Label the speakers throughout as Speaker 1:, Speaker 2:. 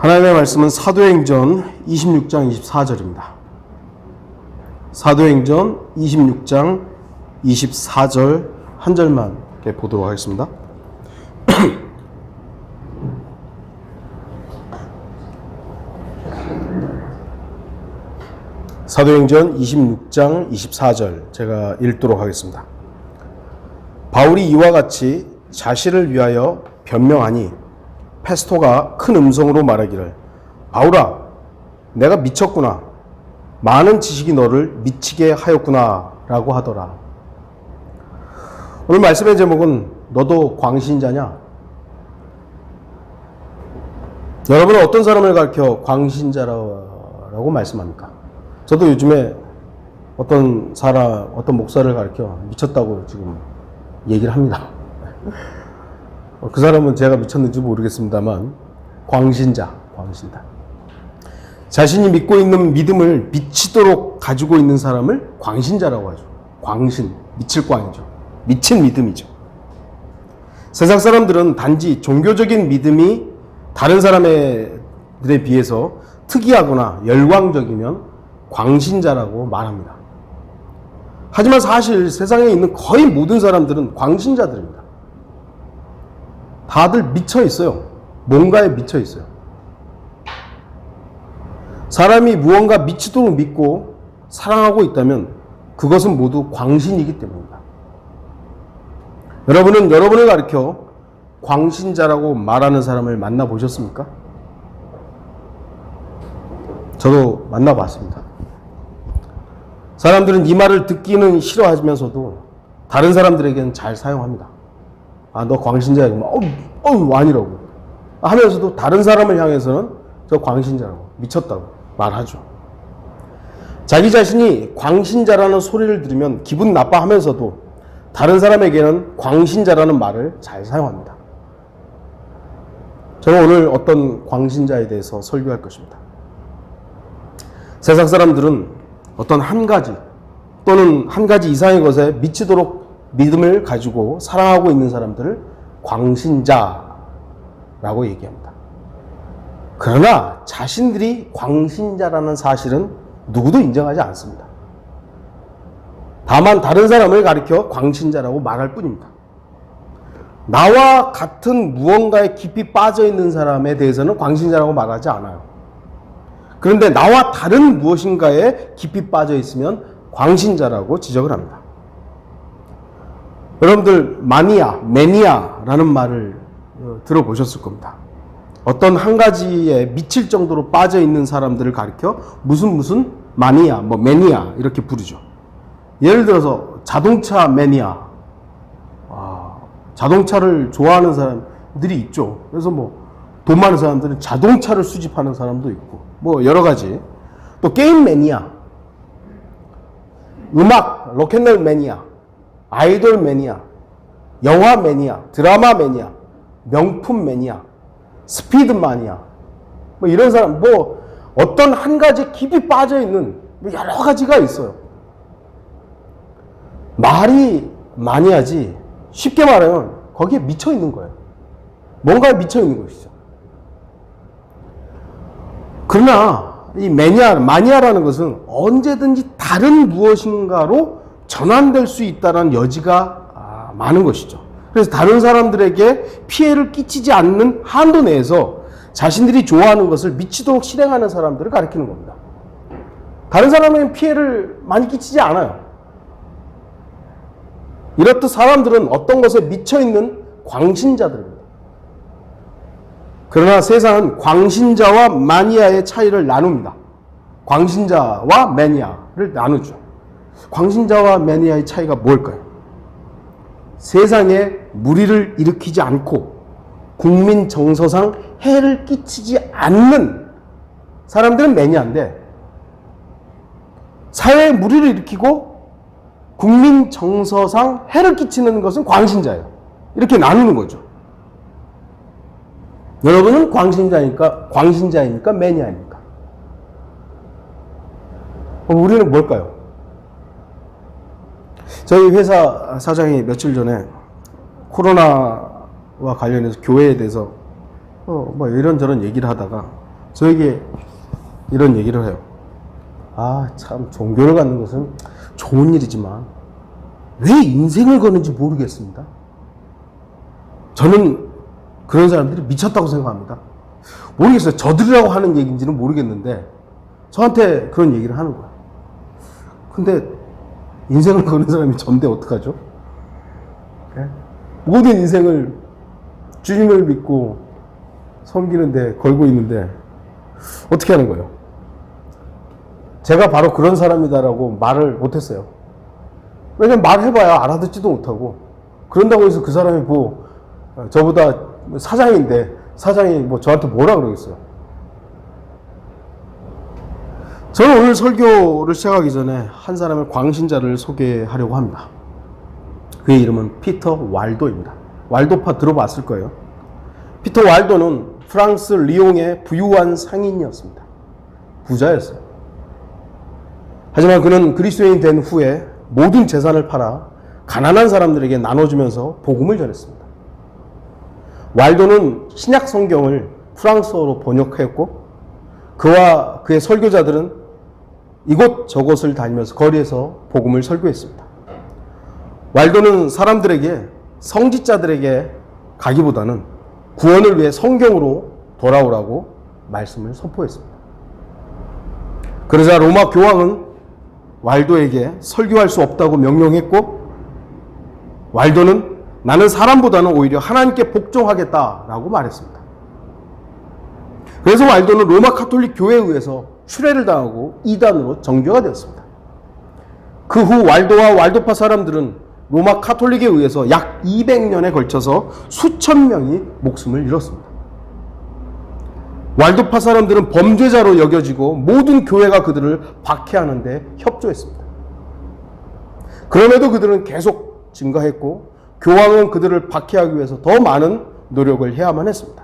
Speaker 1: 하나님의 말씀은 사도행전 26장 24절입니다. 사도행전 26장 24절 한 절만 보도록 하겠습니다. 사도행전 26장 24절 제가 읽도록 하겠습니다. 바울이 이와 같이 자신을 위하여 변명하니 페스토가 큰 음성으로 말하기를 바울아 내가 미쳤구나. 많은 지식이 너를 미치게 하였구나 라고 하더라. 오늘 말씀의 제목은 너도 광신자냐? 여러분은 어떤 사람을 가르쳐 광신자라고 말씀합니까? 저도 요즘에 어떤 목사를 가르쳐 미쳤다고 지금 얘기를 합니다. 그 사람은 제가 미쳤는지 모르겠습니다만 광신자. 자신이 믿고 있는 믿음을 미치도록 가지고 있는 사람을 광신자라고 하죠. 광신, 미칠 광이죠. 미친 믿음이죠. 세상 사람들은 단지 종교적인 믿음이 다른 사람들에 비해서 특이하거나 열광적이면 광신자라고 말합니다. 하지만 사실 세상에 있는 거의 모든 사람들은 광신자들입니다. 다들 미쳐 있어요. 뭔가에 미쳐 있어요. 사람이 무언가 미치도록 믿고 사랑하고 있다면 그것은 모두 광신이기 때문입니다. 여러분은 여러분을 가리켜 광신자라고 말하는 사람을 만나보셨습니까? 저도 만나봤습니다. 사람들은 이 말을 듣기는 싫어하면서도 다른 사람들에게는 잘 사용합니다. 아, 너 광신자야. 아니라고. 하면서도 다른 사람을 향해서는 저 광신자라고, 미쳤다고 말하죠. 자기 자신이 광신자라는 소리를 들으면 기분 나빠하면서도 다른 사람에게는 광신자라는 말을 잘 사용합니다. 저는 오늘 어떤 광신자에 대해서 설교할 것입니다. 세상 사람들은 어떤 한 가지 또는 한 가지 이상의 것에 미치도록 믿음을 가지고 사랑하고 있는 사람들을 광신자라고 얘기합니다. 그러나 자신들이 광신자라는 사실은 누구도 인정하지 않습니다. 다만 다른 사람을 가리켜 광신자라고 말할 뿐입니다. 나와 같은 무언가에 깊이 빠져 있는 사람에 대해서는 광신자라고 말하지 않아요. 그런데 나와 다른 무엇인가에 깊이 빠져 있으면 광신자라고 지적을 합니다. 여러분들 매니아라는 말을 들어보셨을 겁니다. 어떤 한 가지에 미칠 정도로 빠져 있는 사람들을 가리켜 무슨 매니아 이렇게 부르죠. 예를 들어서 자동차 매니아, 자동차를 좋아하는 사람들이 있죠. 그래서 돈 많은 사람들은 자동차를 수집하는 사람도 있고 여러 가지. 또 게임 매니아, 음악 로켓롤 매니아, 아이돌 매니아, 영화 매니아, 드라마 매니아, 명품 매니아, 스피드 마니아, 이런 사람, 어떤 한 가지에 깊이 빠져 있는 여러 가지가 있어요. 말이 마니아지, 쉽게 말하면 거기에 미쳐 있는 거예요. 뭔가에 미쳐 있는 것이죠. 그러나 이 마니아라는 것은 언제든지 다른 무엇인가로 전환될 수 있다는 여지가 많은 것이죠. 그래서 다른 사람들에게 피해를 끼치지 않는 한도 내에서 자신들이 좋아하는 것을 미치도록 실행하는 사람들을 가리키는 겁니다. 다른 사람에게 피해를 많이 끼치지 않아요. 이렇듯 사람들은 어떤 것에 미쳐있는 광신자들입니다. 그러나 세상은 광신자와 마니아의 차이를 나눕니다. 광신자와 매니아를 나누죠. 광신자와 매니아의 차이가 뭘까요? 세상에 무리를 일으키지 않고 국민 정서상 해를 끼치지 않는 사람들은 매니아인데, 사회에 무리를 일으키고 국민 정서상 해를 끼치는 것은 광신자예요. 이렇게 나누는 거죠. 여러분은 광신자입니까? 매니아입니까? 우리는 뭘까요? 저희 회사 사장이 며칠 전에 코로나와 관련해서 교회에 대해서 이런저런 얘기를 하다가 저에게 이런 얘기를 해요. 참 종교를 갖는 것은 좋은 일이지만 왜 인생을 거는지 모르겠습니다. 저는 그런 사람들이 미쳤다고 생각합니다. 모르겠어요. 저들이라고 하는 얘기인지는 모르겠는데 저한테 그런 얘기를 하는 거예요. 근데 인생을 거는 사람이 전데 어떡하죠? 모든 인생을 주님을 믿고 섬기는데 걸고 있는데 어떻게 하는 거예요? 제가 바로 그런 사람이다라고 말을 못했어요. 왜냐면 말해봐야 알아듣지도 못하고, 그런다고 해서 그 사람이 저보다 사장인데 사장이 저한테 뭐라 그러겠어요. 저는 오늘 설교를 시작하기 전에 한 사람의 광신자를 소개하려고 합니다. 그의 이름은 피터 왈도입니다. 왈도파 들어봤을 거예요. 피터 왈도는 프랑스 리옹의 부유한 상인이었습니다. 부자였어요. 하지만 그는 그리스도인 된 후에 모든 재산을 팔아 가난한 사람들에게 나눠주면서 복음을 전했습니다. 왈도는 신약 성경을 프랑스어로 번역했고, 그와 그의 설교자들은 이곳저곳을 다니면서 거리에서 복음을 설교했습니다. 왈도는 사람들에게, 성직자들에게 가기보다는 구원을 위해 성경으로 돌아오라고 말씀을 선포했습니다. 그러자 로마 교황은 왈도에게 설교할 수 없다고 명령했고, 왈도는 나는 사람보다는 오히려 하나님께 복종하겠다라고 말했습니다. 그래서 왈도는 로마 가톨릭 교회에 의해서 추례를 당하고 이단으로 정죄가 되었습니다. 그 후 왈도와 왈도파 사람들은 로마 가톨릭에 의해서 약 200년에 걸쳐서 수천 명이 목숨을 잃었습니다. 왈도파 사람들은 범죄자로 여겨지고 모든 교회가 그들을 박해하는 데 협조했습니다. 그럼에도 그들은 계속 증가했고, 교황은 그들을 박해하기 위해서 더 많은 노력을 해야만 했습니다.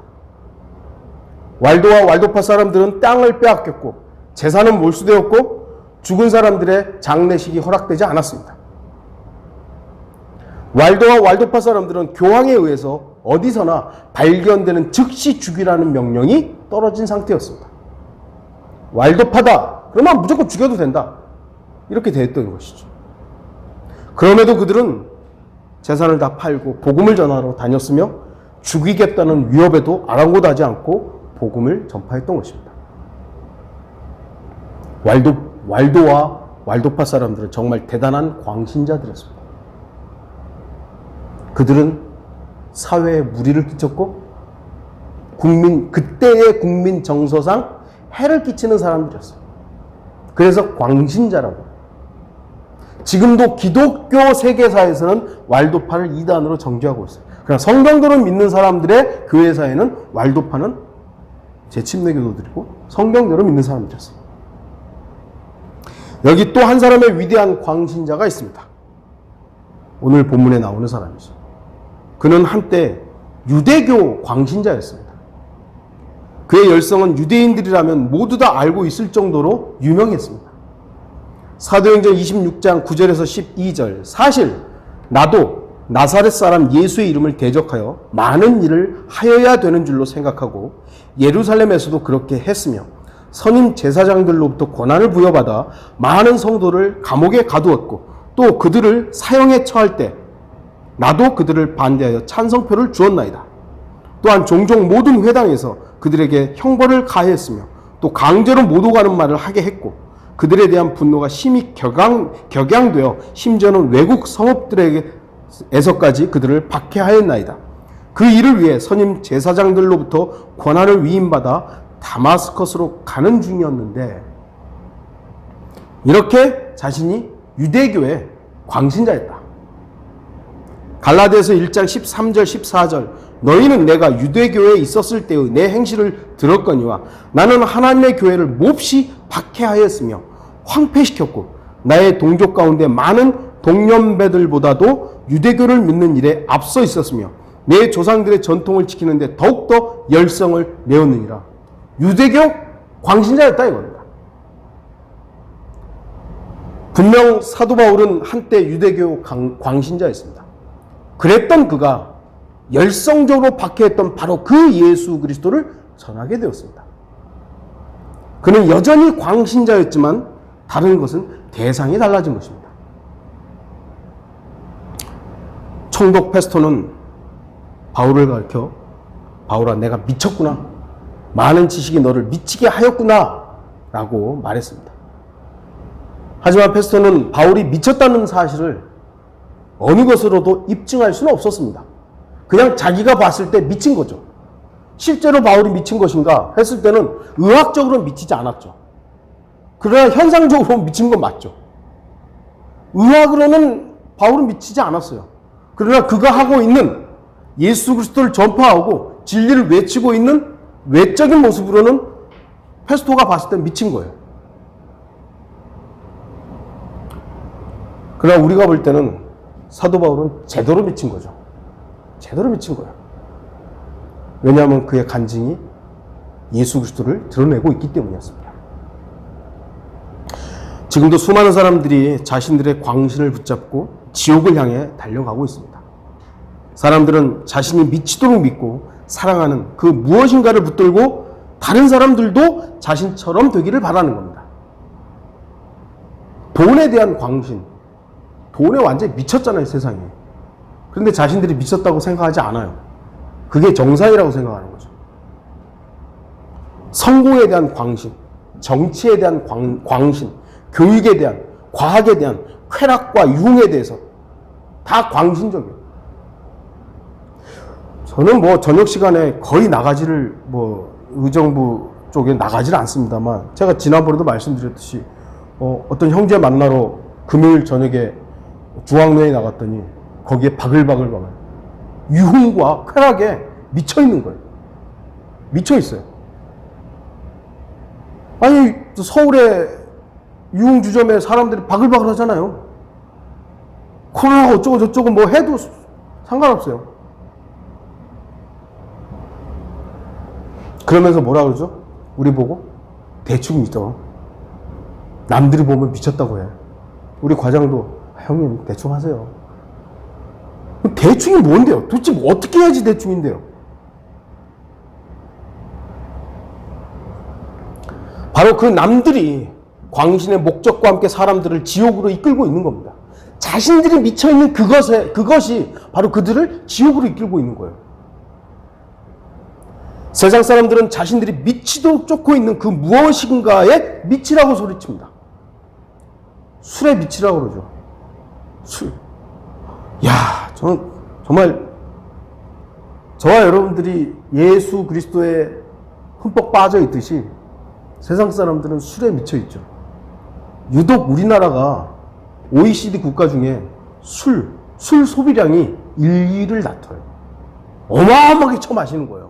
Speaker 1: 왈도와 왈도파 사람들은 땅을 빼앗겼고, 재산은 몰수되었고, 죽은 사람들의 장례식이 허락되지 않았습니다. 왈도와 왈도파 사람들은 교황에 의해서 어디서나 발견되는 즉시 죽이라는 명령이 떨어진 상태였습니다. 왈도파다, 그러면 무조건 죽여도 된다, 이렇게 되었던 것이죠. 그럼에도 그들은 재산을 다 팔고 복음을 전하러 다녔으며, 죽이겠다는 위협에도 아랑곳하지 않고 복음을 전파했던 것입니다. 왈도와 왈도파 사람들은 정말 대단한 광신자들이었습니다. 그들은 사회에 무리를 끼쳤고, 그때의 국민 정서상 해를 끼치는 사람들이었어요. 그래서 광신자라고. 지금도 기독교 세계사에서는 왈도파를 이단으로 정죄하고 있어요. 그러나 성경도를 믿는 사람들의 교회사에는 왈도파는 제침내교도들이고 성경대로 믿는 사람들이었어요. 여기 또 한 사람의 위대한 광신자가 있습니다. 오늘 본문에 나오는 사람이죠. 그는 한때 유대교 광신자였습니다. 그의 열성은 유대인들이라면 모두 다 알고 있을 정도로 유명했습니다. 사도행전 26장 9절에서 12절, 사실 나도 나사렛 사람 예수의 이름을 대적하여 많은 일을 하여야 되는 줄로 생각하고 예루살렘에서도 그렇게 했으며, 선임 제사장들로부터 권한을 부여받아 많은 성도를 감옥에 가두었고, 또 그들을 사형에 처할 때 나도 그들을 반대하여 찬성표를 주었나이다. 또한 종종 모든 회당에서 그들에게 형벌을 가했으며, 또 강제로 못 오가는 말을 하게 했고, 그들에 대한 분노가 심히 격양되어 심지어는 외국 성읍들에게서까지 그들을 박해하였나이다. 그 일을 위해 선임 제사장들로부터 권한을 위임받아 다마스커스로 가는 중이었는데, 이렇게 자신이 유대교의 광신자였다. 갈라디아서 1장 13절 14절, 너희는 내가 유대교에 있었을 때의 내 행실을 들었거니와 나는 하나님의 교회를 몹시 박해하였으며 황폐시켰고, 나의 동족 가운데 많은 동년배들보다도 유대교를 믿는 일에 앞서 있었으며 내 조상들의 전통을 지키는데 더욱더 열성을 내었느니라. 유대교 광신자였다 이겁니다. 분명 사도 바울은 한때 유대교 광신자였습니다. 그랬던 그가 열성적으로 박해했던 바로 그 예수 그리스도를 전하게 되었습니다. 그는 여전히 광신자였지만 다른 것은 대상이 달라진 것입니다. 총독 페스토는 바울을 가르쳐 바울아 내가 미쳤구나. 많은 지식이 너를 미치게 하였구나 라고 말했습니다. 하지만 페스토는 바울이 미쳤다는 사실을 어느 것으로도 입증할 수는 없었습니다. 그냥 자기가 봤을 때 미친 거죠. 실제로 바울이 미친 것인가 했을 때는 의학적으로는 미치지 않았죠. 그러나 현상적으로 미친 건 맞죠. 의학으로는 바울은 미치지 않았어요. 그러나 그가 하고 있는 예수 그리스도를 전파하고 진리를 외치고 있는 외적인 모습으로는 페스토가 봤을 때 미친 거예요. 그러나 우리가 볼 때는 사도 바울은 제대로 미친 거죠. 제대로 미친 거예요. 왜냐하면 그의 간증이 예수 그리스도를 드러내고 있기 때문이었습니다. 지금도 수많은 사람들이 자신들의 광신을 붙잡고 지옥을 향해 달려가고 있습니다. 사람들은 자신이 미치도록 믿고 사랑하는 그 무엇인가를 붙들고 다른 사람들도 자신처럼 되기를 바라는 겁니다. 돈에 대한 광신, 돈에 완전히 미쳤잖아요, 세상에. 그런데 자신들이 미쳤다고 생각하지 않아요. 그게 정상이라고 생각하는 거죠. 성공에 대한 광신, 정치에 대한 광신, 교육에 대한, 과학에 대한, 쾌락과 유흥에 대해서 다 광신적이에요. 저는 뭐 저녁 시간에 거의 나가지를 의정부 쪽에 나가지를 않습니다만 제가 지난번에도 말씀드렸듯이 어떤 형제 만나러 금요일 저녁에 중앙로에 나갔더니 거기에 바글바글 유흥과 쾌락에 미쳐 있는 거예요. 미쳐 있어요. 아니 서울에 유흥주점에 사람들이 바글바글 하잖아요. 코로나 어쩌고 저쩌고 뭐 해도 상관없어요. 그러면서 뭐라 그러죠? 우리 보고 대충 믿어. 남들이 보면 미쳤다고 해. 우리 과장도 형님 대충 하세요. 대충이 뭔데요? 도대체 뭐 어떻게 해야지 대충인데요? 바로 그 남들이 광신의 목적과 함께 사람들을 지옥으로 이끌고 있는 겁니다. 자신들이 미쳐있는 그것이 바로 그들을 지옥으로 이끌고 있는 거예요. 세상 사람들은 자신들이 미치도록 쫓고 있는 그 무엇인가에 미치라고 소리칩니다. 술에 미치라고 그러죠. 술. 야, 저는 정말 저와 여러분들이 예수 그리스도에 흠뻑 빠져 있듯이 세상 사람들은 술에 미쳐 있죠. 유독 우리나라가 OECD 국가 중에 술 소비량이 1위를 다퉈요. 어마어마하게 처마시는 거예요.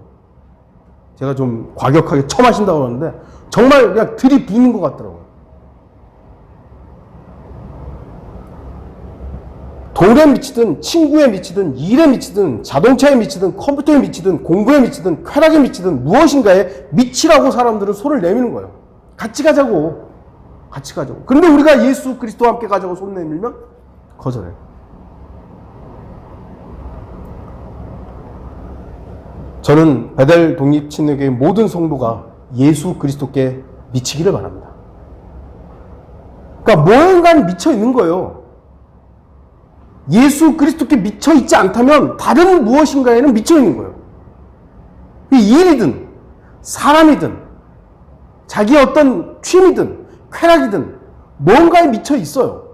Speaker 1: 제가 좀 과격하게 처마신다고 하는데 정말 그냥 들이부는 것 같더라고요. 돈에 미치든 친구에 미치든 일에 미치든 자동차에 미치든 컴퓨터에 미치든 공부에 미치든 쾌락에 미치든 무엇인가에 미치라고 사람들은 손을 내미는 거예요. 같이 가자고. 같이 가자고. 그런데 우리가 예수 그리스도와 함께 가자고 손 내밀면 거절해요. 저는 베델 독립침례교회 모든 성도가 예수 그리스도께 미치기를 바랍니다. 그러니까 무언가는 미쳐 있는 거예요. 예수 그리스도께 미쳐 있지 않다면 다른 무엇인가에는 미쳐 있는 거예요. 일이든 사람이든 자기의 어떤 취미든 쾌락이든 뭔가에 미쳐 있어요.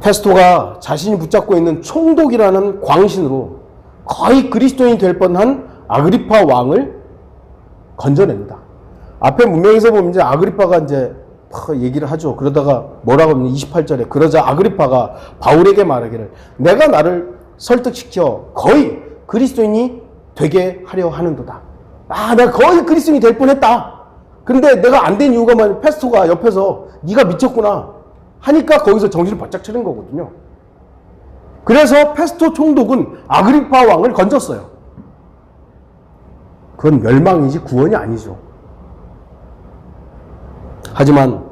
Speaker 1: 페스토가 자신이 붙잡고 있는 총독이라는 광신으로 거의 그리스도인이 될 뻔한 아그리파 왕을 건져냅니다. 앞에 문명에서 보면 이제 아그리파가 이제 얘기를 하죠. 그러다가 뭐라고 하면 28절에 그러자 아그리파가 바울에게 말하기를 내가 나를 설득시켜 거의 그리스도인이 되게 하려 하는도다. 내가 거의 그리스도인이 될 뻔했다. 근데 내가 안 된 이유가 뭐냐면 페스토가 옆에서 네가 미쳤구나 하니까 거기서 정신을 바짝 차린 거거든요. 그래서 페스토 총독은 아그리파 왕을 건졌어요. 그건 멸망이지 구원이 아니죠. 하지만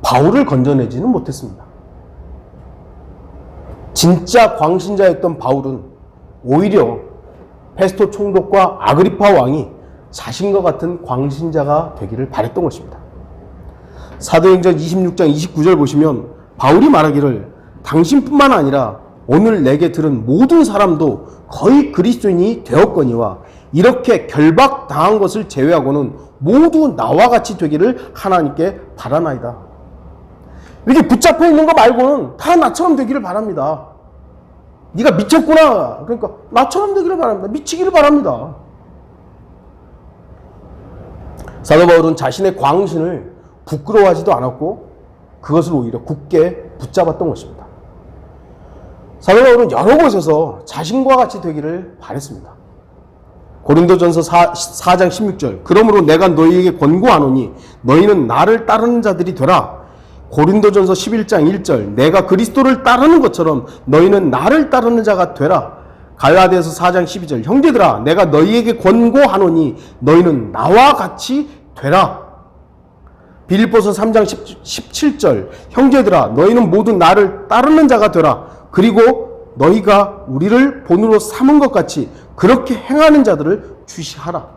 Speaker 1: 바울을 건져내지는 못했습니다. 진짜 광신자였던 바울은 오히려 페스토 총독과 아그리파 왕이 자신과 같은 광신자가 되기를 바랬던 것입니다. 사도행전 26장 29절 보시면 바울이 말하기를 당신뿐만 아니라 오늘 내게 들은 모든 사람도 거의 그리스도인이 되었거니와 이렇게 결박당한 것을 제외하고는 모두 나와 같이 되기를 하나님께 바라나이다. 이렇게 붙잡혀 있는 거 말고는 다 나처럼 되기를 바랍니다. 네가 미쳤구나. 그러니까 나처럼 되기를 바랍니다. 미치기를 바랍니다. 사도 바울은 자신의 광신을 부끄러워하지도 않았고 그것을 오히려 굳게 붙잡았던 것입니다. 사도 바울은 여러 곳에서 자신과 같이 되기를 바랬습니다. 고린도전서 4장 16절 그러므로 내가 너희에게 권고하노니 너희는 나를 따르는 자들이 되라. 고린도전서 11장 1절 내가 그리스도를 따르는 것처럼 너희는 나를 따르는 자가 되라. 갈라디아서 4장 12절 형제들아 내가 너희에게 권고하노니 너희는 나와 같이 되라. 빌립보서 3장 17절 형제들아 너희는 모두 나를 따르는 자가 되라. 그리고 너희가 우리를 본으로 삼은 것 같이 그렇게 행하는 자들을 주시하라.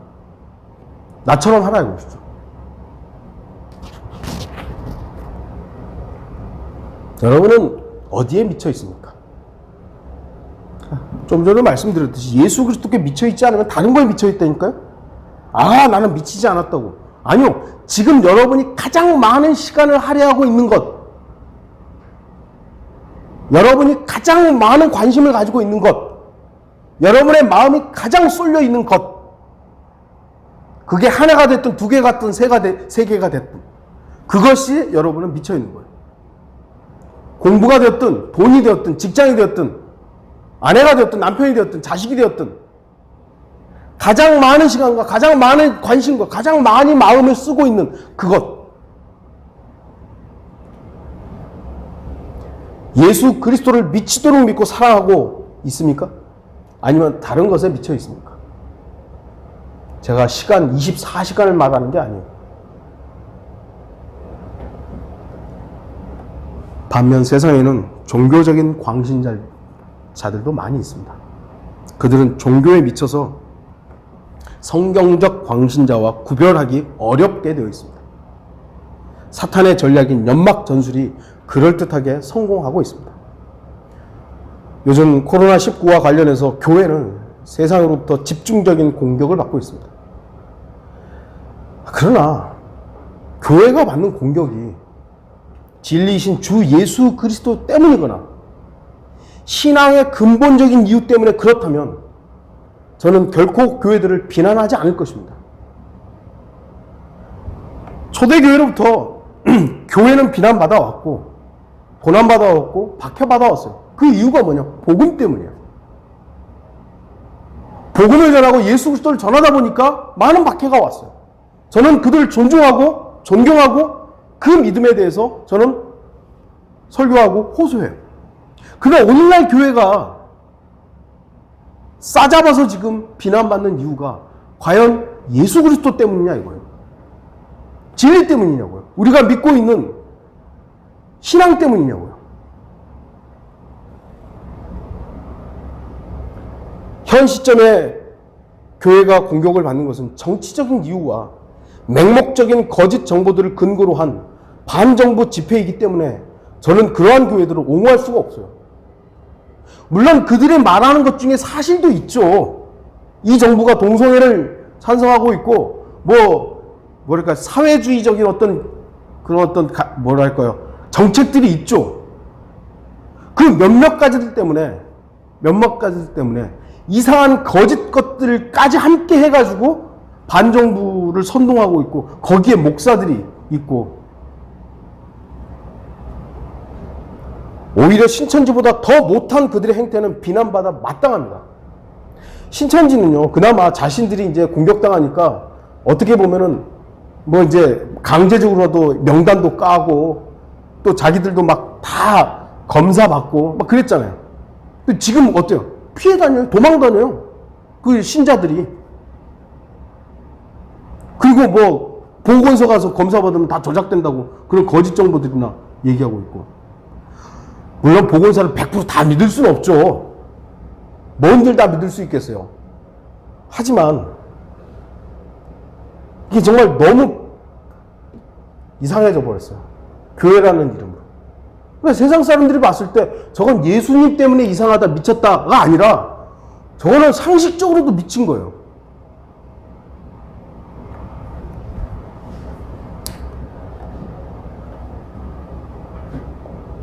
Speaker 1: 나처럼 하라 이거죠. 여러분은 어디에 미쳐 있습니까? 좀 전에 말씀드렸듯이 예수 그리스도께 미쳐 있지 않으면 다른 거에 미쳐 있다니까요? 아, 나는 미치지 않았다고. 아니요. 지금 여러분이 가장 많은 시간을 할애하고 있는 것, 여러분이 가장 많은 관심을 가지고 있는 것, 여러분의 마음이 가장 쏠려 있는 것, 그게 하나가 됐든 두 개가 됐든 세 개가 됐든 그것이 여러분은 미쳐 있는 거예요. 공부가 되었든 돈이 되었든 직장이 되었든 아내가 되었든 남편이 되었든 자식이 되었든 가장 많은 시간과 가장 많은 관심과 가장 많이 마음을 쓰고 있는 그것, 예수 그리스도를 미치도록 믿고 사랑하고 있습니까? 아니면 다른 것에 미쳐 있습니까? 제가 시간 24시간을 말하는 게 아니에요. 반면 세상에는 종교적인 광신자들도 많이 있습니다. 그들은 종교에 미쳐서 성경적 광신자와 구별하기 어렵게 되어 있습니다. 사탄의 전략인 연막 전술이 그럴듯하게 성공하고 있습니다. 요즘 코로나19와 관련해서 교회는 세상으로부터 집중적인 공격을 받고 있습니다. 그러나 교회가 받는 공격이 진리이신 주 예수 그리스도 때문이거나 신앙의 근본적인 이유 때문에 그렇다면 저는 결코 교회들을 비난하지 않을 것입니다. 초대교회로부터 교회는 비난받아 왔고 고난받아 왔고 박해받아 왔어요. 그 이유가 뭐냐? 복음 때문이에요. 복음을 전하고 예수 그리스도를 전하다 보니까 많은 박해가 왔어요. 저는 그들을 존중하고 존경하고 그 믿음에 대해서 저는 설교하고 호소해요. 그러나 오늘날 교회가 싸잡아서 지금 비난받는 이유가 과연 예수 그리스도 때문이냐 이거예요. 진리 때문이냐고요. 우리가 믿고 있는 신앙 때문이냐고요. 현 시점에 교회가 공격을 받는 것은 정치적인 이유와 맹목적인 거짓 정보들을 근거로 한 반정부 집회이기 때문에 저는 그러한 교회들을 옹호할 수가 없어요. 물론 그들이 말하는 것 중에 사실도 있죠. 이 정부가 동성애를 찬성하고 있고 뭐랄까 사회주의적인 그런 뭐랄까요 정책들이 있죠. 그 몇몇 가지들 때문에 이상한 거짓 것들까지 함께 해가지고 반정부를 선동하고 있고 거기에 목사들이 있고 오히려 신천지보다 더 못한 그들의 행태는 비난받아 마땅합니다. 신천지는요, 그나마 자신들이 이제 공격당하니까 어떻게 보면은 이제 강제적으로라도 명단도 까고 또 자기들도 막 다 검사받고 막 그랬잖아요. 근데 지금 어때요? 피해 다녀요. 도망 다녀요. 그 신자들이. 그리고 보건소 가서 검사 받으면 다 조작된다고 그런 거짓 정보들이나 얘기하고 있고. 물론 보건사를 100% 다 믿을 수는 없죠. 뭔들 다 믿을 수 있겠어요. 하지만 이게 정말 너무 이상해져 버렸어요. 교회라는 이름으로. 그러니까 세상 사람들이 봤을 때 저건 예수님 때문에 이상하다, 미쳤다가 아니라 저거는 상식적으로도 미친 거예요.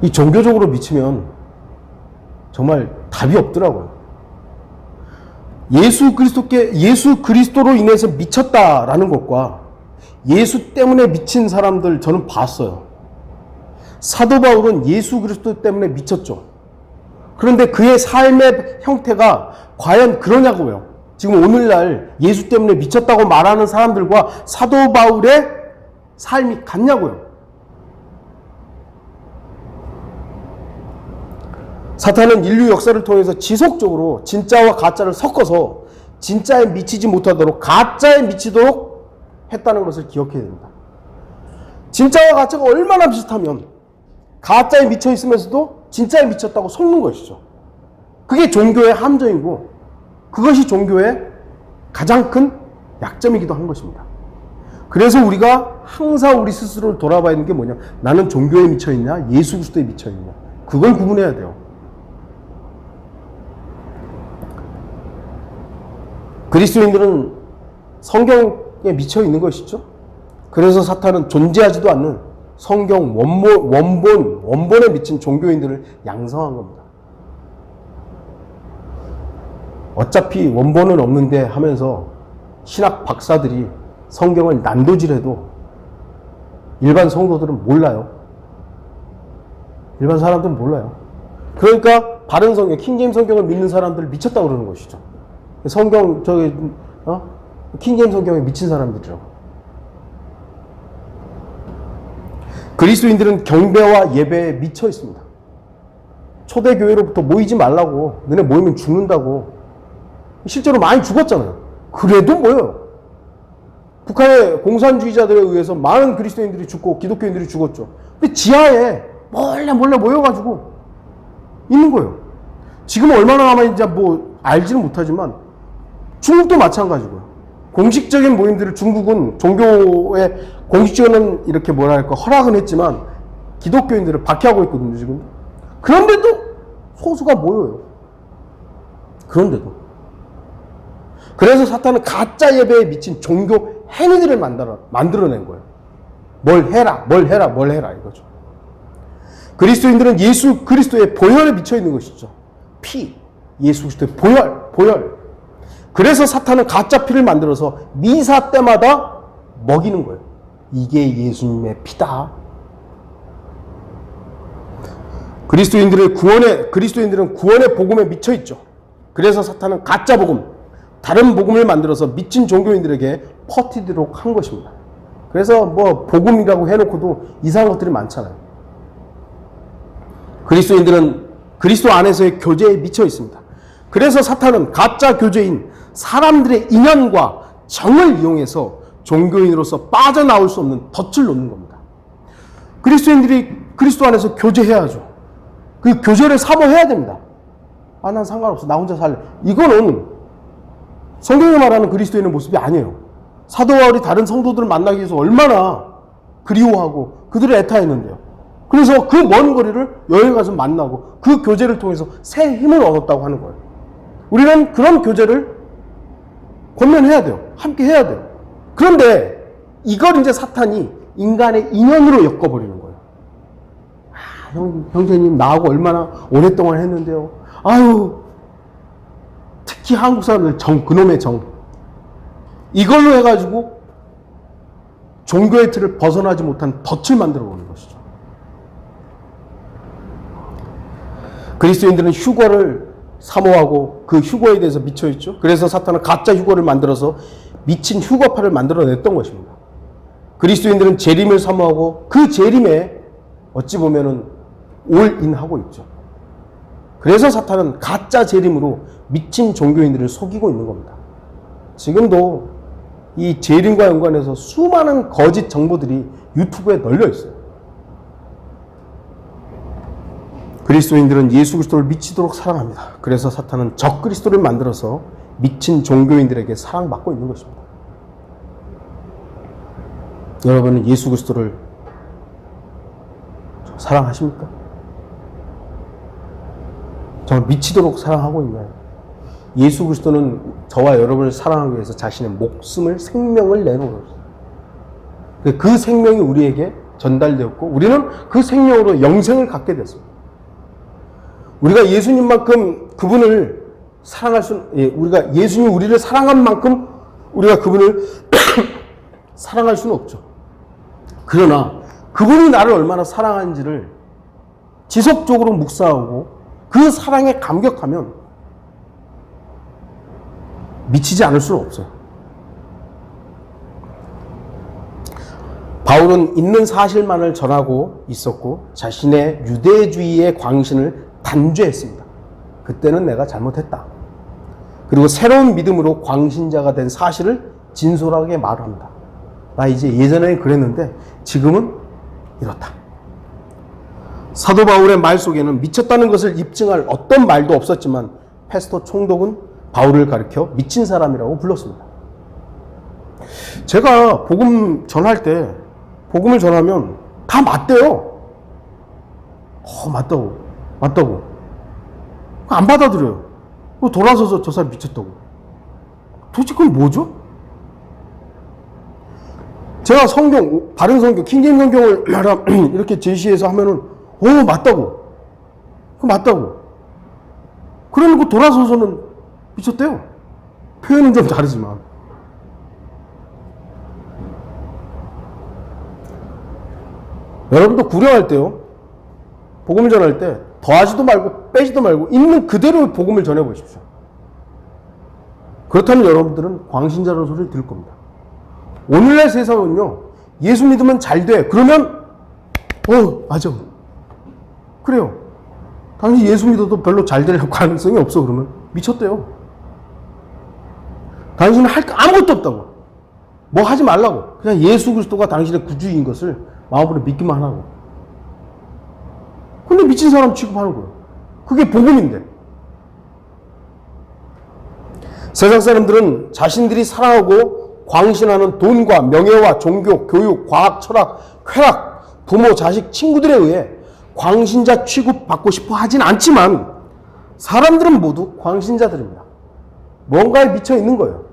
Speaker 1: 이 종교적으로 미치면 정말 답이 없더라고요. 예수 그리스도로 인해서 미쳤다라는 것과 예수 때문에 미친 사람들 저는 봤어요. 사도 바울은 예수 그리스도 때문에 미쳤죠. 그런데 그의 삶의 형태가 과연 그러냐고요. 지금 오늘날 예수 때문에 미쳤다고 말하는 사람들과 사도 바울의 삶이 같냐고요. 사탄은 인류 역사를 통해서 지속적으로 진짜와 가짜를 섞어서 진짜에 미치지 못하도록 가짜에 미치도록 했다는 것을 기억해야 됩니다. 진짜와 가짜가 얼마나 비슷하면 가짜에 미쳐 있으면서도 진짜에 미쳤다고 속는 것이죠. 그게 종교의 함정이고 그것이 종교의 가장 큰 약점이기도 한 것입니다. 그래서 우리가 항상 우리 스스로를 돌아봐야 하는 게 뭐냐? 나는 종교에 미쳐 있냐? 예수 그리스도에 미쳐 있냐? 그걸 구분해야 돼요. 그리스도인들은 성경에 미쳐 있는 것이죠. 그래서 사탄은 존재하지도 않는 성경 원본에 미친 종교인들을 양성한 겁니다. 어차피 원본은 없는데 하면서 신학 박사들이 성경을 난도질해도 일반 성도들은 몰라요. 일반 사람들은 몰라요. 그러니까 바른 성경, 킹제임스 성경을 믿는 사람들을 미쳤다고 그러는 것이죠. 성경, 킹제임스 성경에 미친 사람들이라고. 그리스도인들은 경배와 예배에 미쳐 있습니다. 초대교회로부터 모이지 말라고, 너네 모이면 죽는다고. 실제로 많이 죽었잖아요. 그래도 모여요. 북한의 공산주의자들에 의해서 많은 그리스도인들이 죽고 기독교인들이 죽었죠. 근데 지하에 몰래 모여가지고 있는 거예요. 지금 얼마나 남아있는지 알지는 못하지만 중국도 마찬가지고요. 공식적인 모임들을 중국은 종교에 공식적인 이렇게 허락은 했지만 기독교인들을 박해하고 있거든요, 지금. 그런데도 소수가 모여요. 그런데도. 그래서 사탄은 가짜 예배에 미친 종교 행위들을 만들어낸 거예요. 뭘 해라 이거죠. 그리스도인들은 예수 그리스도의 보혈에 미쳐 있는 것이죠. 피, 예수 그리스도의 보혈. 그래서 사탄은 가짜 피를 만들어서 미사 때마다 먹이는 거예요. 이게 예수님의 피다. 그리스도인들은 구원의 복음에 미쳐 있죠. 그래서 사탄은 가짜 복음, 다른 복음을 만들어서 미친 종교인들에게 퍼뜨리도록 한 것입니다. 그래서 복음이라고 해놓고도 이상한 것들이 많잖아요. 그리스도인들은 그리스도 안에서의 교제에 미쳐 있습니다. 그래서 사탄은 가짜 교제인 사람들의 인연과 정을 이용해서 종교인으로서 빠져나올 수 없는 덫을 놓는 겁니다. 그리스도인들이 그리스도 안에서 교제해야죠. 그 교제를 사모해야 됩니다. 난 상관없어. 나 혼자 살래. 이거는 성경이 말하는 그리스도인의 모습이 아니에요. 사도 바울이 다른 성도들을 만나기 위해서 얼마나 그리워하고 그들을 애타했는데요. 그래서 그 먼 거리를 여행 가서 만나고 그 교제를 통해서 새 힘을 얻었다고 하는 거예요. 우리는 그런 교제를 권면해야 돼요. 함께 해야 돼요. 그런데 이걸 이제 사탄이 인간의 인연으로 엮어버리는 거예요. 형제님 나하고 얼마나 오랫동안 했는데요. 특히 한국 사람들 그놈의 정. 이걸로 해가지고 종교의 틀을 벗어나지 못한 덫을 만들어 보는 것이죠. 그리스도인들은 휴거를 사모하고 그 휴거에 대해서 미쳐있죠. 그래서 사탄은 가짜 휴거를 만들어서 미친 휴거파를 만들어냈던 것입니다. 그리스도인들은 재림을 사모하고 그 재림에 어찌 보면은 올인하고 있죠. 그래서 사탄은 가짜 재림으로 미친 종교인들을 속이고 있는 겁니다. 지금도 이 재림과 연관해서 수많은 거짓 정보들이 유튜브에 널려 있어요. 그리스도인들은 예수 그리스도를 미치도록 사랑합니다. 그래서 사탄은 적 그리스도를 만들어서 미친 종교인들에게 사랑받고 있는 것입니다. 여러분은 예수 그리스도를 사랑하십니까? 정말 미치도록 사랑하고 있나요? 예수 그리스도는 저와 여러분을 사랑하기 위해서 자신의 목숨을, 생명을 내놓으셨어요. 그 생명이 우리에게 전달되었고 우리는 그 생명으로 영생을 갖게 됐습니다. 우리가 예수님만큼 그분을 사랑할 수, 우리가 예수님 우리를 사랑한 만큼 우리가 그분을 사랑할 수는 없죠. 그러나 그분이 나를 얼마나 사랑하는지를 지속적으로 묵상하고 그 사랑에 감격하면 미치지 않을 수는 없어요. 바울은 있는 사실만을 전하고 있었고 자신의 유대주의의 광신을 단죄했습니다. 그때는 내가 잘못했다. 그리고 새로운 믿음으로 광신자가 된 사실을 진솔하게 말합니다. 나 이제 예전에 그랬는데 지금은 이렇다. 사도 바울의 말 속에는 미쳤다는 것을 입증할 어떤 말도 없었지만 페스토 총독은 바울을 가리켜 미친 사람이라고 불렀습니다. 제가 복음 전할 때 복음을 전하면 다 맞대요. 맞다고. 안 받아들여요. 돌아서서 저 사람 미쳤다고. 도대체 그건 뭐죠? 제가 성경, 바른 성경, 킹제임 성경을 이렇게 제시해서 하면은, 맞다고. 그러고 돌아서서는 미쳤대요. 표현은 좀 다르지만. 여러분도 구령할 때요, 복음을 전할 때 더하지도 말고 빼지도 말고 있는 그대로 복음을 전해보십시오. 그렇다면 여러분들은 광신자라는 소리를 들을 겁니다. 오늘날 세상은요, 예수 믿으면 잘 돼. 그러면 맞아. 그래요. 당신 예수 믿어도 별로 잘 될 가능성이 없어. 그러면 미쳤대요. 당신은 할 거 아무것도 없다고. 뭐 하지 말라고. 그냥 예수 그리스도가 당신의 구주인 것을 마음으로 믿기만 하고. 근데 미친 사람 취급하는 거예요. 그게 복음인데. 세상 사람들은 자신들이 사랑하고 광신하는 돈과 명예와 종교, 교육, 과학, 철학, 쾌락, 부모, 자식, 친구들에 의해 광신자 취급받고 싶어 하진 않지만 사람들은 모두 광신자들입니다. 뭔가에 미쳐 있는 거예요.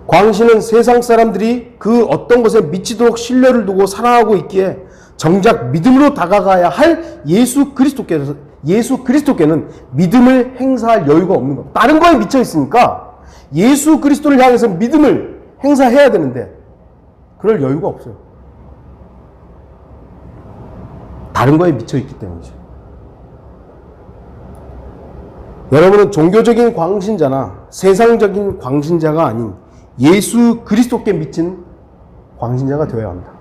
Speaker 1: 광신은 세상 사람들이 그 어떤 것에 미치도록 신뢰를 두고 사랑하고 있기에 정작 믿음으로 다가가야 할 예수 그리스도께는 믿음을 행사할 여유가 없는 겁니다. 다른 거에 미쳐 있으니까 예수 그리스도를 향해서 믿음을 행사해야 되는데 그럴 여유가 없어요. 다른 거에 미쳐 있기 때문이죠. 여러분은 종교적인 광신자나 세상적인 광신자가 아닌 예수 그리스도께 미친 광신자가 되어야 합니다.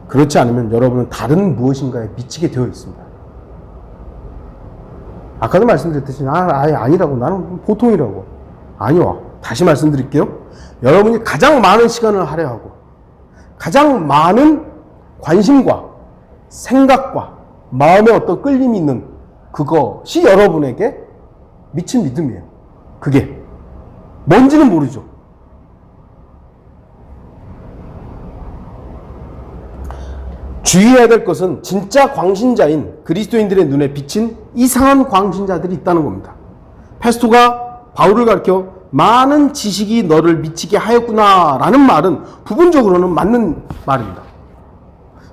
Speaker 1: 그렇지 않으면 여러분은 다른 무엇인가에 미치게 되어 있습니다. 아까도 말씀드렸듯이 아니라고, 나는 보통이라고. 아니요. 다시 말씀드릴게요. 여러분이 가장 많은 시간을 할애하고 가장 많은 관심과 생각과 마음에 어떤 끌림이 있는 그것이 여러분에게 미친 믿음이에요. 그게 뭔지는 모르죠. 주의해야 될 것은 진짜 광신자인 그리스도인들의 눈에 비친 이상한 광신자들이 있다는 겁니다. 페스토가 바울을 가리켜 많은 지식이 너를 미치게 하였구나 라는 말은 부분적으로는 맞는 말입니다.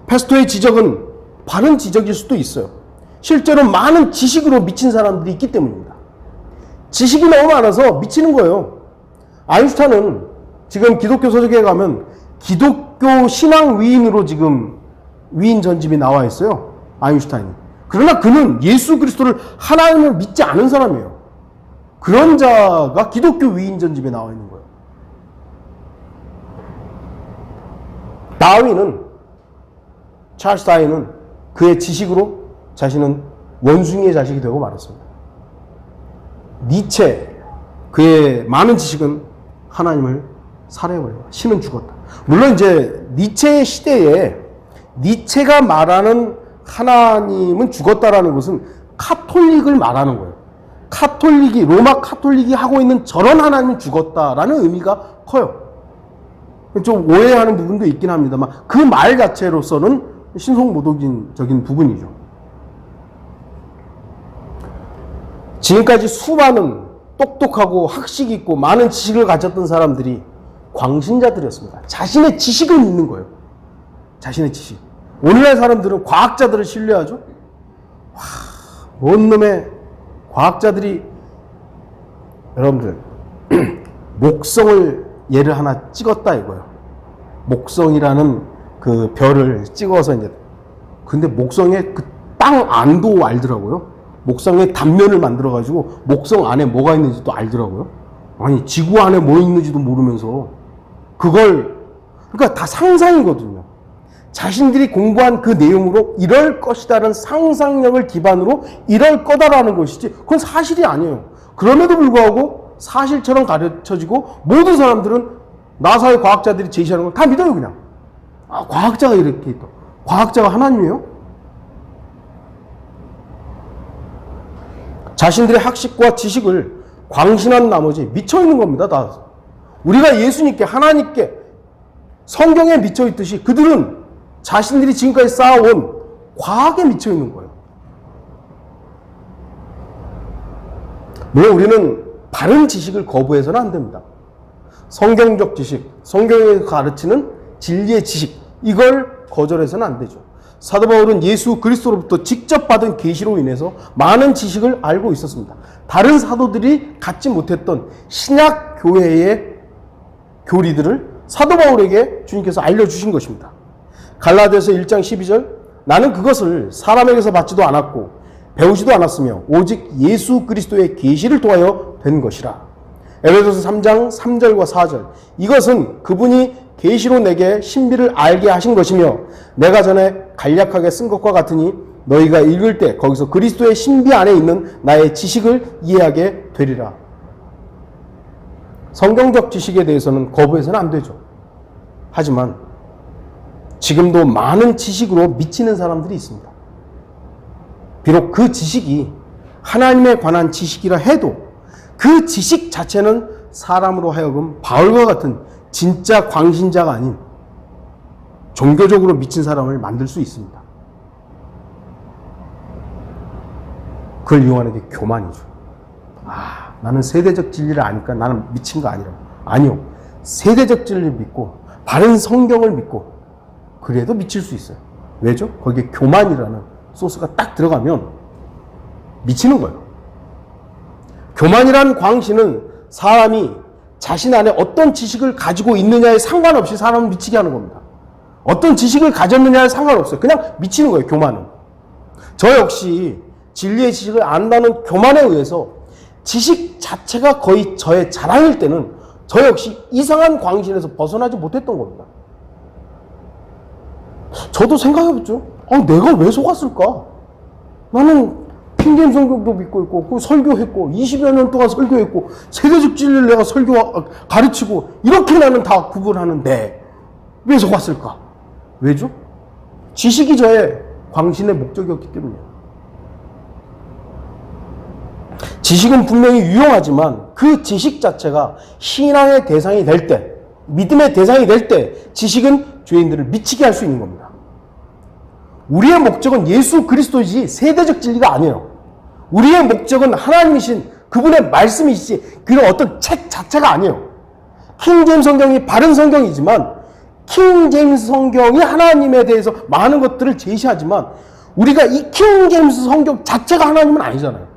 Speaker 1: 페스토의 지적은 바른 지적일 수도 있어요. 실제로 많은 지식으로 미친 사람들이 있기 때문입니다. 지식이 너무 많아서 미치는 거예요. 아인슈타인은 지금 기독교 서적에 가면 기독교 신앙 위인으로 지금 위인 전집이 나와 있어요. 아인슈타인이. 그러나 그는 예수 그리스도를 하나님을 믿지 않은 사람이에요. 그런 자가 기독교 위인 전집에 나와 있는 거예요. 찰스 다윈은 그의 지식으로 자신은 원숭이의 자식이 되고 말았습니다. 니체, 그의 많은 지식은 하나님을 살해해버려요. 신은 죽었다. 물론 이제 니체의 시대에 니체가 말하는 하나님은 죽었다라는 것은 카톨릭을 말하는 거예요. 로마 카톨릭이 하고 있는 저런 하나님은 죽었다라는 의미가 커요. 좀 오해하는 부분도 있긴 합니다만 그 말 자체로서는 신성모독적인 부분이죠. 지금까지 수많은 똑똑하고 학식 있고 많은 지식을 가졌던 사람들이 광신자들이었습니다. 자신의 지식을 믿는 거예요. 자신의 지식. 오늘날 사람들은 과학자들을 신뢰하죠. 뭔 놈의 과학자들이 여러분들 목성을 예를 하나 찍었다 이거예요. 목성이라는 그 별을 찍어서 이제 근데 목성의 그 땅 안도 알더라고요. 목성의 단면을 만들어 가지고 목성 안에 뭐가 있는지도 알더라고요. 아니 지구 안에 뭐 있는지도 모르면서 그걸 그러니까 다 상상이거든요. 자신들이 공부한 그 내용으로 이럴 것이다라는 상상력을 기반으로 이럴 거다라는 것이지 그건 사실이 아니에요. 그럼에도 불구하고 사실처럼 가르쳐지고 모든 사람들은 나사의 과학자들이 제시하는 걸 다 믿어요 그냥. 아 과학자가 이렇게 있다. 과학자가 하나님이에요? 자신들의 학식과 지식을 광신한 나머지 미쳐있는 겁니다. 다. 우리가 예수님께 하나님께 성경에 미쳐있듯이 그들은 자신들이 지금까지 쌓아온 과학에 미쳐있는 거예요. 물론 우리는 바른 지식을 거부해서는 안 됩니다. 성경적 지식, 성경에 가르치는 진리의 지식 이걸 거절해서는 안 되죠. 사도 바울은 예수 그리스도로부터 직접 받은 계시로 인해서 많은 지식을 알고 있었습니다. 다른 사도들이 갖지 못했던 신약 교회의 교리들을 사도 바울에게 주님께서 알려주신 것입니다. 갈라디아서 1장 12절 나는 그것을 사람에게서 받지도 않았고 배우지도 않았으며 오직 예수 그리스도의 계시를 통하여 된 것이라. 에베소서 3장 3절과 4절 이것은 그분이 계시로 내게 신비를 알게 하신 것이며 내가 전에 간략하게 쓴 것과 같으니 너희가 읽을 때 거기서 그리스도의 신비 안에 있는 나의 지식을 이해하게 되리라. 성경적 지식에 대해서는 거부해서는 안 되죠. 하지만 지금도 많은 지식으로 미치는 사람들이 있습니다. 비록 그 지식이 하나님에 관한 지식이라 해도 그 지식 자체는 사람으로 하여금 바울과 같은 진짜 광신자가 아닌 종교적으로 미친 사람을 만들 수 있습니다. 그걸 이용하는 게 교만이죠. 아, 나는 세대적 진리를 아니까 나는 미친 거 아니라고. 아니요. 세대적 진리를 믿고 바른 성경을 믿고 그래도 미칠 수 있어요. 왜죠? 거기에 교만이라는 소스가 딱 들어가면 미치는 거예요. 교만이라는 광신은 사람이 자신 안에 어떤 지식을 가지고 있느냐에 상관없이 사람을 미치게 하는 겁니다. 어떤 지식을 가졌느냐에 상관없어요. 그냥 미치는 거예요, 교만은. 저 역시 진리의 지식을 안다는 교만에 의해서 지식 자체가 거의 저의 자랑일 때는 저 역시 이상한 광신에서 벗어나지 못했던 겁니다. 저도 생각해봤죠. 내가 왜 속았을까? 나는 킹제임스 성경도 믿고 있고, 그 설교했고, 20여 년 동안 설교했고, 세대적 진리를 내가 가르치고, 이렇게 나는 다 구분하는데, 왜 속았을까? 왜죠? 지식이 저의 광신의 목적이었기 때문이에요. 지식은 분명히 유용하지만, 그 지식 자체가 신앙의 대상이 될 때, 믿음의 대상이 될 때, 지식은 죄인들을 미치게 할 수 있는 겁니다. 우리의 목적은 예수 그리스도이지 세대적 진리가 아니에요. 우리의 목적은 하나님이신 그분의 말씀이시지 그런 어떤 책 자체가 아니에요. 킹제임스 성경이 바른 성경이지만 킹제임스 성경이 하나님에 대해서 많은 것들을 제시하지만 우리가 이 킹제임스 성경 자체가 하나님은 아니잖아요.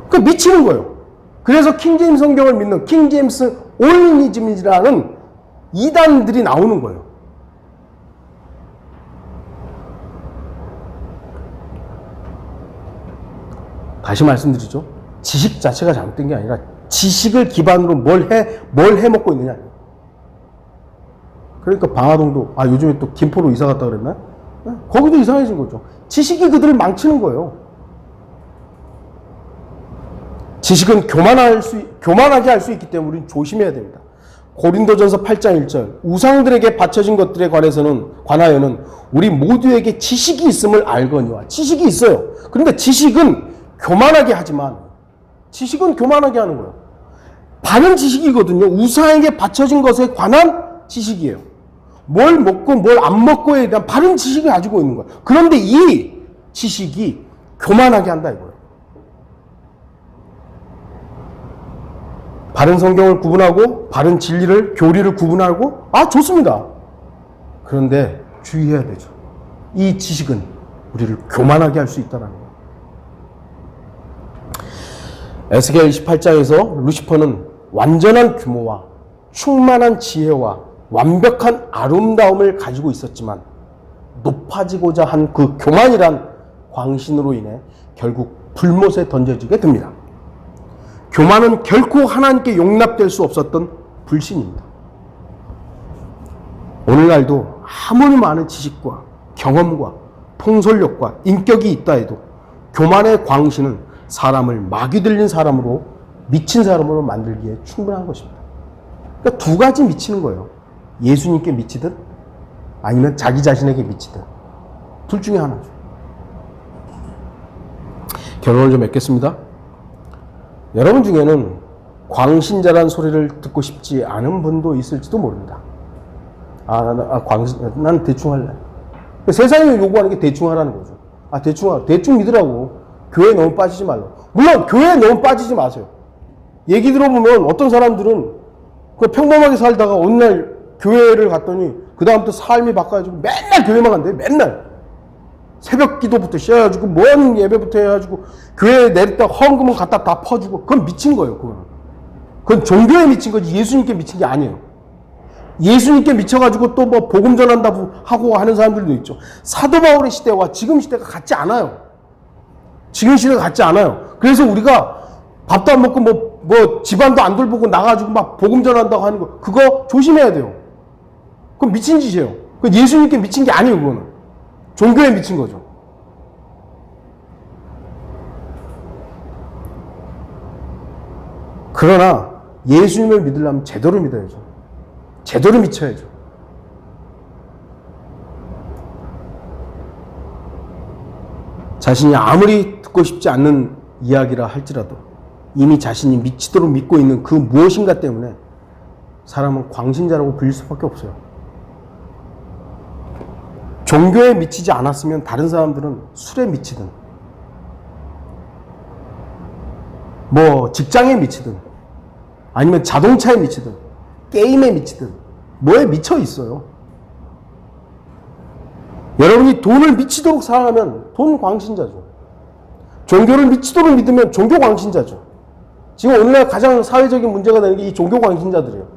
Speaker 1: 그 미치는 거예요. 그래서 킹제임스 성경을 믿는 킹제임스 올리니즘이라는 이단들이 나오는 거예요. 다시 말씀드리죠. 지식 자체가 잘못된 게 아니라 지식을 기반으로 뭘 해먹고 있느냐. 그러니까 방화동도, 요즘에 또 김포로 이사 갔다 그랬나? 거기도 이상해진 거죠. 지식이 그들을 망치는 거예요. 지식은 교만하게 할 수 있기 때문에 우리는 조심해야 됩니다. 고린도전서 8장 1절 우상들에게 바쳐진 것들에 관하여는 우리 모두에게 지식이 있음을 알거니와. 지식이 있어요. 그런데 지식은 교만하게 하지만 지식은 교만하게 하는 거예요. 바른 지식이거든요. 우상에게 바쳐진 것에 관한 지식이에요. 뭘 먹고 뭘 안 먹고에 대한 바른 지식을 가지고 있는 거예요. 그런데 이 지식이 교만하게 한다 이거예요. 바른 성경을 구분하고 바른 진리를 교리를 구분하고 좋습니다. 그런데 주의해야 되죠. 이 지식은 우리를 교만하게 할 수 있다는 거예요. 에스겔 28장에서 루시퍼는 완전한 규모와 충만한 지혜와 완벽한 아름다움을 가지고 있었지만 높아지고자 한 그 교만이란 광신으로 인해 결국 불못에 던져지게 됩니다. 교만은 결코 하나님께 용납될 수 없었던 불신입니다. 오늘날도 아무리 많은 지식과 경험과 통솔력과 인격이 있다 해도 교만의 광신은 사람을 마귀 들린 사람으로 미친 사람으로 만들기에 충분한 것입니다. 그러니까 두 가지 미치는 거예요. 예수님께 미치든 아니면 자기 자신에게 미치든 둘 중에 하나죠. 결론을 좀 맺겠습니다. 여러분 중에는 광신자란 소리를 듣고 싶지 않은 분도 있을지도 모릅니다. 난 대충 할래. 세상이 요구하는 게 대충 하라는 거죠. 대충 믿으라고. 교회에 너무 빠지지 말라고. 물론 교회에 너무 빠지지 마세요. 얘기 들어보면 어떤 사람들은 평범하게 살다가 어느 날 교회를 갔더니 그 다음부터 삶이 바꿔가지고 맨날 교회만 간대요. 맨날. 새벽 기도부터 시작해가지고 뭔 예배부터 해가지고 교회에 내렸다 헌금은 갖다 다 퍼주고 그건 미친 거예요. 그건 종교에 미친 거지 예수님께 미친 게 아니에요. 예수님께 미쳐가지고 또 뭐 복음 전한다고 하고 하는 사람들도 있죠. 사도 바울의 시대와 지금 시대가 같지 않아요. 지금 시대가 같지 않아요. 그래서 우리가 밥도 안 먹고 뭐 집안도 안 돌보고 나가지고 막 복음 전한다고 하는 거 그거 조심해야 돼요. 그건 미친 짓이에요. 그건 예수님께 미친 게 아니에요. 그거는 종교에 미친 거죠. 그러나 예수님을 믿으려면 제대로 믿어야죠. 제대로 미쳐야죠. 자신이 아무리 듣고 싶지 않는 이야기라 할지라도 이미 자신이 미치도록 믿고 있는 그 무엇인가 때문에 사람은 광신자라고 불릴 수밖에 없어요. 종교에 미치지 않았으면 다른 사람들은 술에 미치든 뭐 직장에 미치든 아니면 자동차에 미치든 게임에 미치든 뭐에 미쳐 있어요. 여러분이 돈을 미치도록 사랑하면 돈 광신자죠. 종교를 미치도록 믿으면 종교 광신자죠. 지금 오늘날 가장 사회적인 문제가 되는 게 이 종교 광신자들이에요.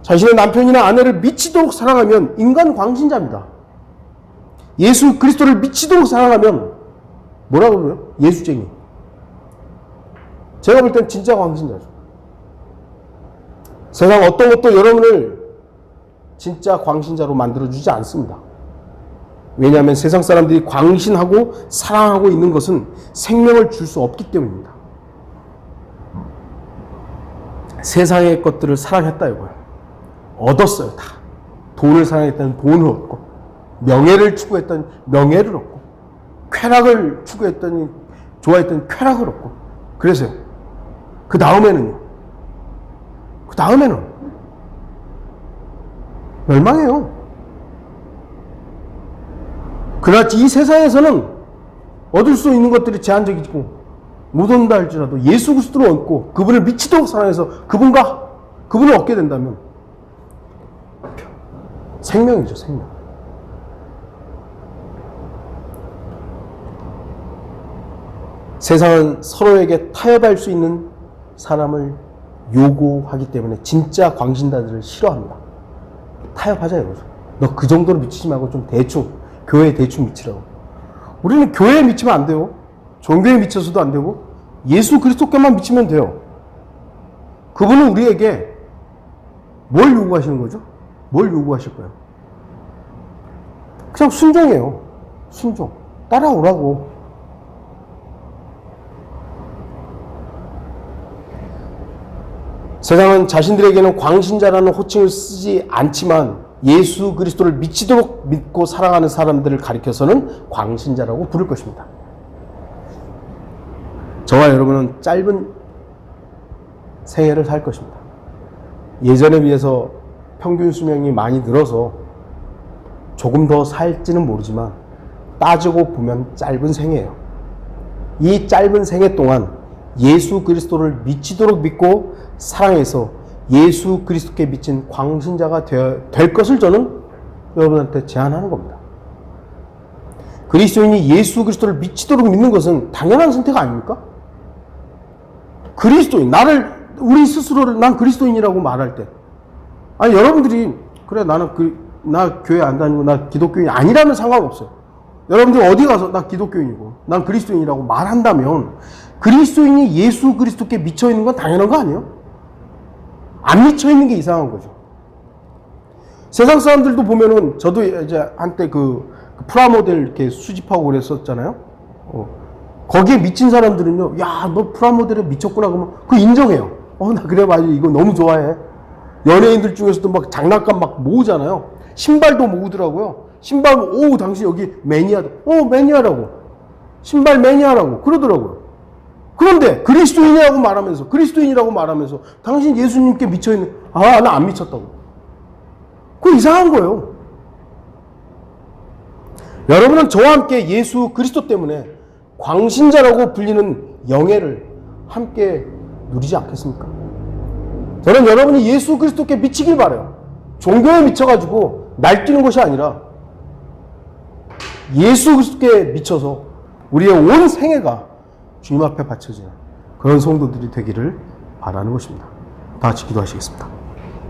Speaker 1: 자신의 남편이나 아내를 미치도록 사랑하면 인간 광신자입니다. 예수 그리스도를 미치도록 사랑하면 뭐라고 그래요? 예수쟁이. 제가 볼 땐 진짜 광신자죠. 세상 어떤 것도 여러분을 진짜 광신자로 만들어주지 않습니다. 왜냐하면 세상 사람들이 광신하고 사랑하고 있는 것은 생명을 줄 수 없기 때문입니다. 세상의 것들을 사랑했다 이거예요. 얻었어요. 다. 돈을 사랑했다는 돈을 얻고 명예를 추구했다는 명예를 얻고 쾌락을 추구했더니 좋아했던 쾌락을 얻고 그래서요. 그 다음에는 멸망해요. 그러나 이 세상에서는 얻을 수 있는 것들이 제한적이고 못 얻는다 할지라도 예수 그리스도를 얻고 그분을 미치도록 사랑해서 그분을 얻게 된다면 생명이죠. 생명. 세상은 서로에게 타협할 수 있는 사람을 요구하기 때문에 진짜 광신자들을 싫어합니다. 타협하자 이거죠. 너 그 정도로 미치지 말고 좀 대충 교회에 대충 미치라고. 우리는 교회에 미치면 안 돼요. 종교에 미쳐서도 안 되고 예수 그리스도께만 미치면 돼요. 그분은 우리에게 뭘 요구하시는 거죠? 뭘 요구하실 거예요? 그냥 순종이에요. 순종. 따라오라고. 세상은 자신들에게는 광신자라는 호칭을 쓰지 않지만 예수 그리스도를 미치도록 믿고 사랑하는 사람들을 가리켜서는 광신자라고 부를 것입니다. 저와 여러분은 짧은 생애를 살 것입니다. 예전에 비해서 평균 수명이 많이 늘어서 조금 더 살지는 모르지만 따지고 보면 짧은 생애예요. 이 짧은 생애 동안 예수 그리스도를 미치도록 믿고 사랑해서 예수 그리스도께 미친 광신자가 될 것을 저는 여러분한테 제안하는 겁니다. 그리스도인이 예수 그리스도를 미치도록 믿는 것은 당연한 선택 아닙니까? 그리스도인, 우리 스스로를 난 그리스도인이라고 말할 때, 아니, 여러분들이, 그래, 나 교회 안 다니고, 나 기독교인이 아니라면 상관없어요. 여러분들 어디 가서 나 기독교인이고, 난 그리스도인이라고 말한다면, 그리스도인이 예수 그리스도께 미쳐있는 건 당연한 거 아니에요? 안 미쳐있는 게 이상한 거죠. 세상 사람들도 보면은, 저도 이제 한때 그 프라모델 이렇게 수집하고 그랬었잖아요. 거기에 미친 사람들은요, 야, 너 프라모델에 미쳤구나. 그러면 그거 인정해요. 나 그래, 맞아. 이거 너무 좋아해. 연예인들 중에서도 막 장난감 막 모으잖아요. 신발도 모으더라고요. 신발, 당신 여기 매니아다. 매니아라고. 신발 매니아라고. 그러더라고요. 그런데 그리스도인이라고 말하면서 당신 예수님께 미쳐있는, 나 안 미쳤다고. 그거 이상한 거예요. 여러분은 저와 함께 예수 그리스도 때문에 광신자라고 불리는 영예를 함께 누리지 않겠습니까? 저는 여러분이 예수 그리스도께 미치길 바라요. 종교에 미쳐가지고 날뛰는 것이 아니라 예수 그리스도께 미쳐서 우리의 온 생애가 주님 앞에 바쳐지는 그런 성도들이 되기를 바라는 것입니다. 다 같이 기도하시겠습니다.